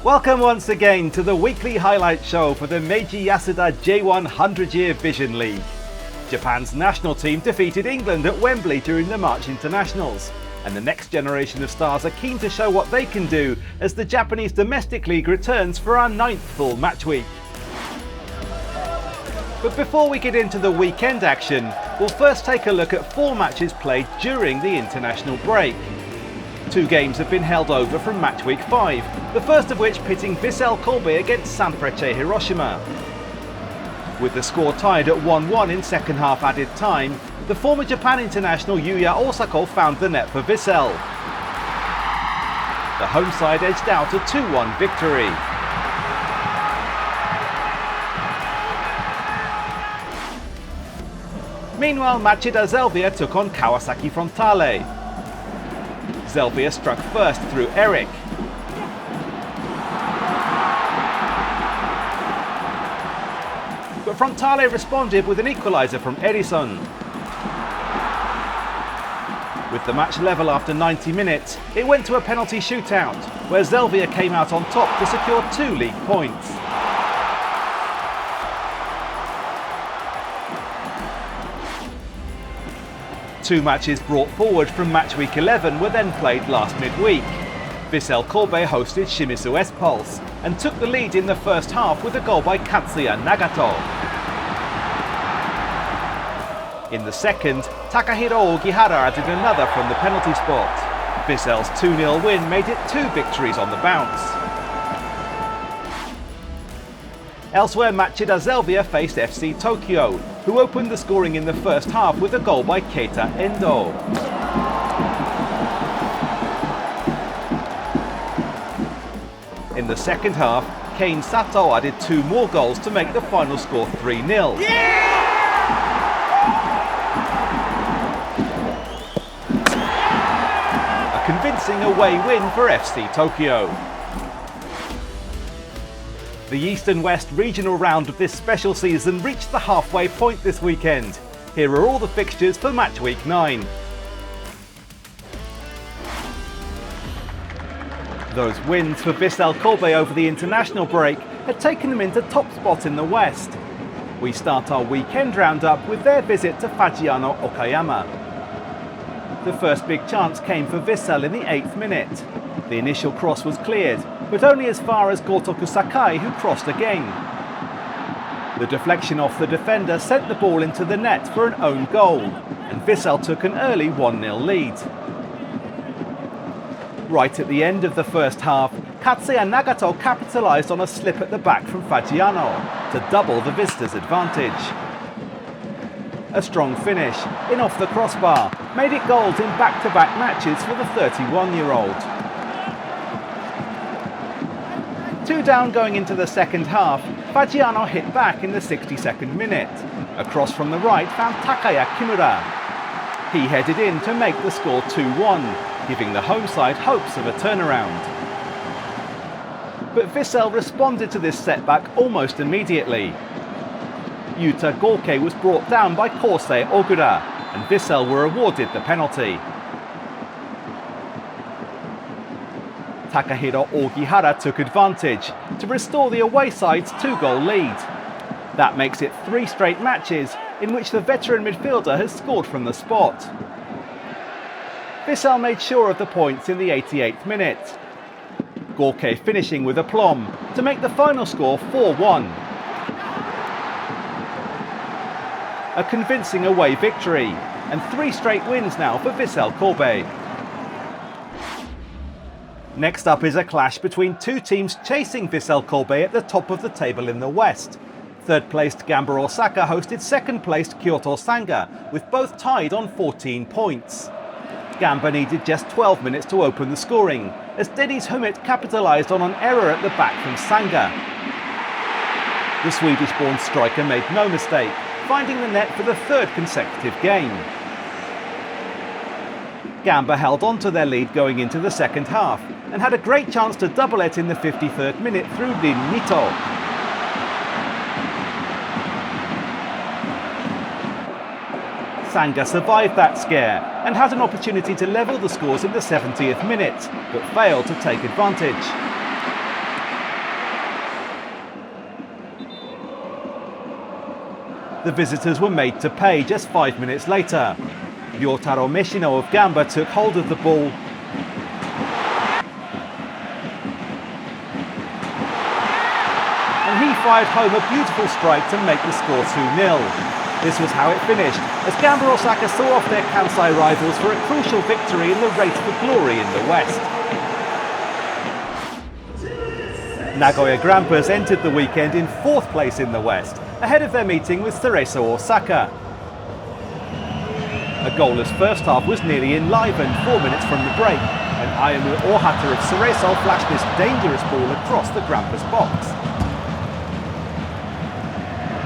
Welcome once again to the weekly highlight show for the Meiji Yasuda J1 100-Year Vision League. Japan's national team defeated England at Wembley during the March Internationals, and the next generation of stars are keen to show what they can do as the Japanese domestic league returns for our 9th full match week. But before we get into the weekend action, we'll first take a look at 4 matches played during the international break. 2 games have been held over from match week 5, the first of which pitting Vissel Kobe against Sanfrecce Hiroshima. With the score tied at 1-1 in second half added time, the former Japan international Yuya Osako found the net for Vissel. The home side edged out a 2-1 victory. Meanwhile, Machida Zelvia took on Kawasaki Frontale. Zelvia struck first through Eric. But Frontale responded with an equaliser from Reysol. With the match level after 90 minutes, it went to a penalty shootout, where Zelvia came out on top to secure 2 league points. Two matches brought forward from match week 11 were then played last midweek. Vissel Kobe hosted Shimizu S-Pulse and took the lead in the first half with a goal by Katsuya Nagato. In the second, Takahiro Ogihara added another from the penalty spot. Vissel's 2-0 win made it 2 victories on the bounce. Elsewhere, Machida Zelvia faced FC Tokyo, who opened the scoring in the first half with a goal by Keita Endo. In the second half, Kane Sato added 2 more goals to make the final score 3-0. A convincing away win for FC Tokyo. The East and West regional round of this special season reached the halfway point this weekend. Here are all the fixtures for match week 9. Those wins for Vissel Kobe over the international break had taken them into top spot in the West. We start our weekend roundup with their visit to Fagiano Okayama. The first big chance came for Vissel in the 8th minute. The initial cross was cleared, but only as far as Gotoku Sakai, who crossed again. The deflection off the defender sent the ball into the net for an own goal, and Vissel took an early 1-0 lead. Right at the end of the first half, Katsuya Nagato capitalised on a slip at the back from Fagiano to double the visitors' advantage. A strong finish, in off the crossbar, made it goals in back-to-back matches for the 31-year-old. 2 down going into the second half, Fagiano hit back in the 62nd minute. A cross from the right found Takaya Kimura. He headed in to make the score 2-1, giving the home side hopes of a turnaround. But Vissel responded to this setback almost immediately. Yuta Gorke was brought down by Kosei Ogura, and Vissel were awarded the penalty. Takahiro Ogihara took advantage to restore the away side's 2-goal lead. That makes it 3 straight matches in which the veteran midfielder has scored from the spot. Vissel made sure of the points in the 88th minute. Gorke finishing with aplomb to make the final score 4-1. A convincing away victory, and 3 straight wins now for Vissel Kobe. Next up is a clash between 2 teams chasing Vissel Kobe at the top of the table in the West. Third-placed Gamba Osaka hosted second-placed Kyoto Sanga, with both tied on 14 points. Gamba needed just 12 minutes to open the scoring, as Dennis Hummit capitalised on an error at the back from Sanga. The Swedish-born striker made no mistake, finding the net for the 3rd consecutive game. Gamba held on to their lead going into the second half, and had a great chance to double it in the 53rd minute through Rin Mito. Sanga survived that scare and had an opportunity to level the scores in the 70th minute, but failed to take advantage. The visitors were made to pay just 5 minutes later. Yotaro Meshino of Gamba took hold of the ball. And he fired home a beautiful strike to make the score 2-0. This was how it finished, as Gamba Osaka saw off their Kansai rivals for a crucial victory in the race for glory in the West. Nagoya Grampus entered the weekend in 4th place in the West, ahead of their meeting with Cerezo Osaka. A goalless first half was nearly enlivened 4 minutes from the break, and Ayumu Ohata of Cerezo flashed this dangerous ball across the Grampus box.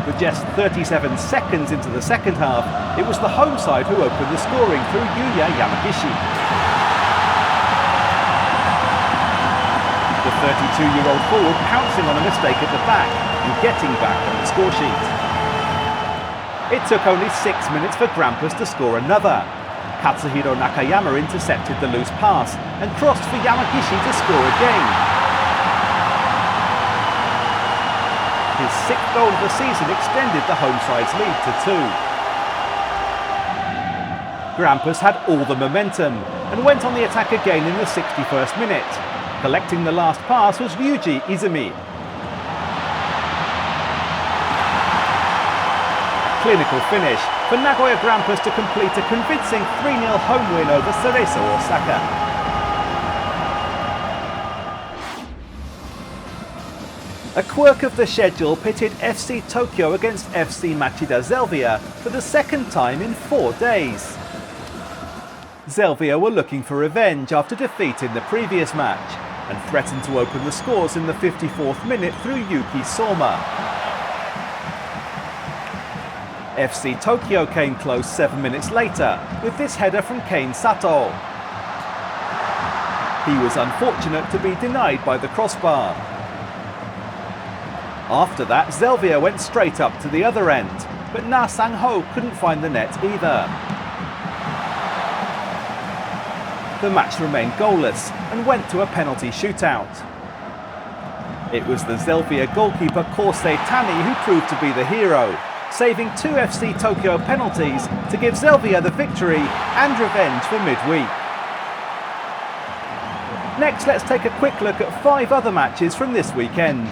With just 37 seconds into the second half, it was the home side who opened the scoring through Yuya Yamagishi. The 32-year-old forward pouncing on a mistake at the back and getting back on the score sheet. It took only 6 minutes for Grampus to score another. Katsuhiro Nakayama intercepted the loose pass and crossed for Yamagishi to score again. His 6th goal of the season extended the home side's lead to 2. Grampus had all the momentum and went on the attack again in the 61st minute. Collecting the last pass was Ryuji Izumi. A clinical finish for Nagoya Grampus to complete a convincing 3-0 home win over Cerezo Osaka. A quirk of the schedule pitted FC Tokyo against FC Machida Zelvia for the second time in 4 days. Zelvia were looking for revenge after defeat in the previous match, and threatened to open the scores in the 54th minute through Yuki Soma. FC Tokyo came close 7 minutes later with this header from Kane Sato. He was unfortunate to be denied by the crossbar. After that, Zelvia went straight up to the other end, but Na Sang-ho couldn't find the net either. The match remained goalless and went to a penalty shootout. It was the Zelvia goalkeeper Kosei Tani who proved to be the hero, saving 2 FC Tokyo penalties to give Zelvia the victory and revenge for midweek. Next, let's take a quick look at 5 other matches from this weekend.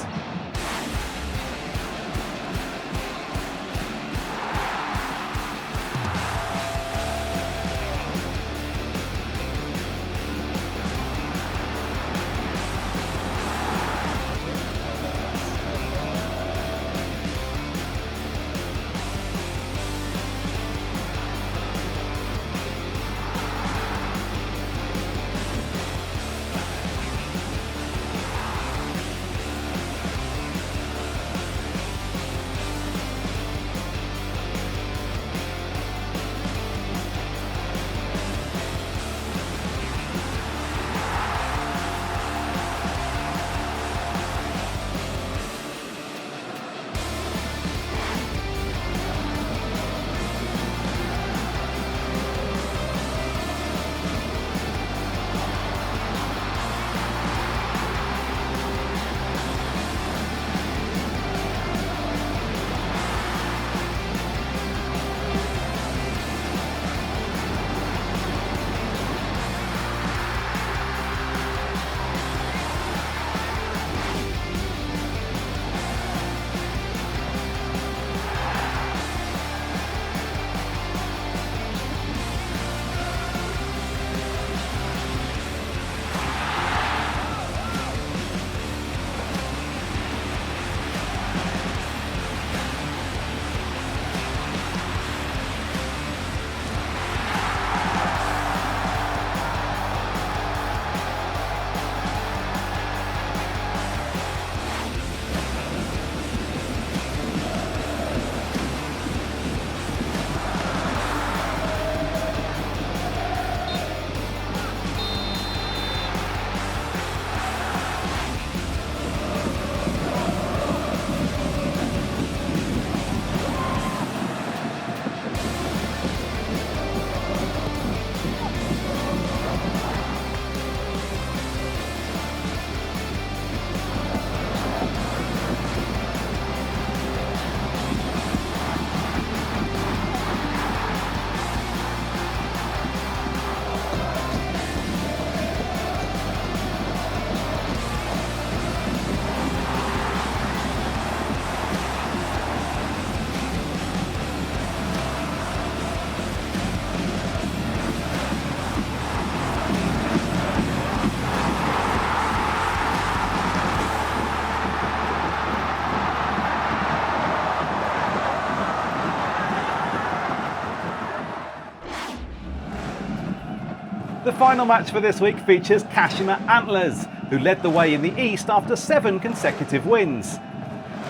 final match for this week features Kashima Antlers, who led the way in the East after 7 consecutive wins.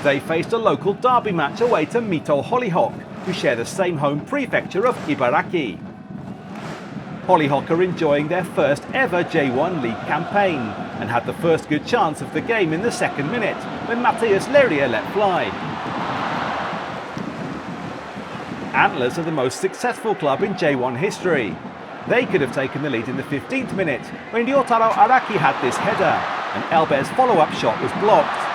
They faced a local derby match away to Mito Hollyhock, who share the same home prefecture of Ibaraki. Hollyhock are enjoying their first ever J1 League campaign and had the first good chance of the game in the second minute when Leria let fly. Antlers are the most successful club in J1 history. They could have taken the lead in the 15th minute when Ryotaro Araki had this header and Elber's follow-up shot was blocked.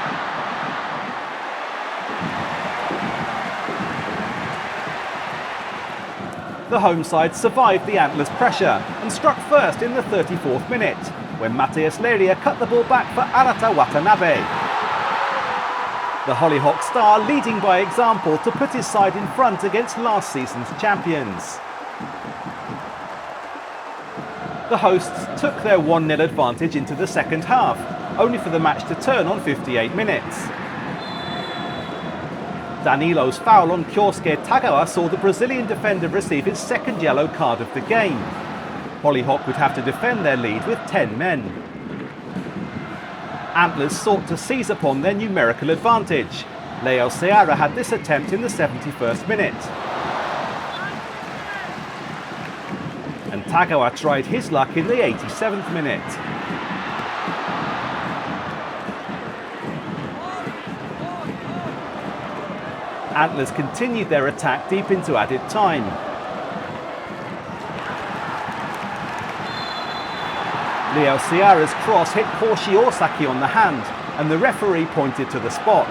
The home side survived the Antlers' pressure and struck first in the 34th minute, when Leria cut the ball back for Arata Watanabe. The Hollyhock star leading by example to put his side in front against last season's champions. The hosts took their 1-0 advantage into the second half, only for the match to turn on 58 minutes. Danilo's foul on Kyosuke Tagawa saw the Brazilian defender receive his second yellow card of the game. Hollyhock would have to defend their lead with 10 men. Antlers sought to seize upon their numerical advantage. Leo Seara had this attempt in the 71st minute. And Tagawa tried his luck in the 87th minute. Antlers continued their attack deep into added time. Leo Seara's cross hit Koshi Osaki on the hand, and the referee pointed to the spot.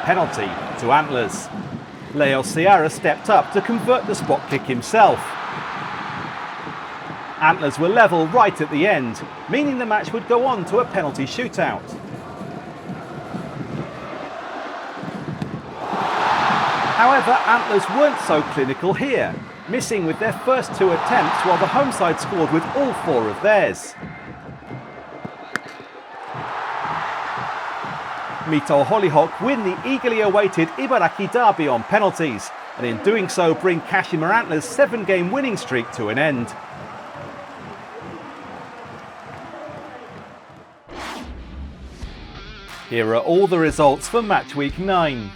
Penalty to Antlers. Leo Seara stepped up to convert the spot kick himself. Antlers were level right at the end, meaning the match would go on to a penalty shootout. However, Antlers weren't so clinical here, missing with their first 2 attempts while the home side scored with all 4 of theirs. Mito Hollyhock win the eagerly awaited Ibaraki Derby on penalties, and in doing so bring Kashima Antlers' 7-game winning streak to an end. Here are all the results for match week 9.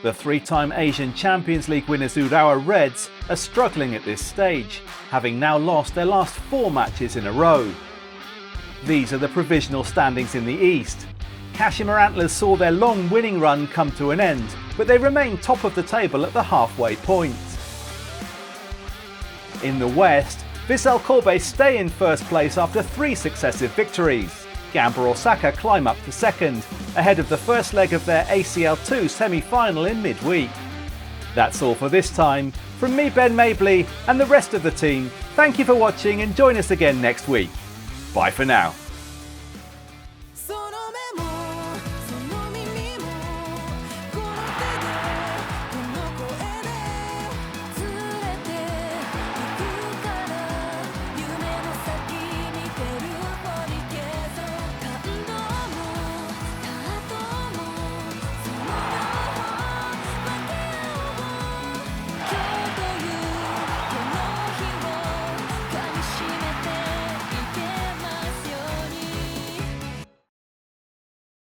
The 3-time Asian Champions League winners Urawa Reds are struggling at this stage, having now lost their last 4 matches in a row. These are the provisional standings in the East. Kashima Antlers saw their long winning run come to an end, but they remain top of the table at the halfway point. In the West, Vissel Kobe stay in first place after 3 successive victories. Gamba Osaka climb up to second, ahead of the first leg of their ACL2 semi-final in midweek. That's all for this time. From me, Ben Mabley, and the rest of the team, thank you for watching and join us again next week. Bye for now.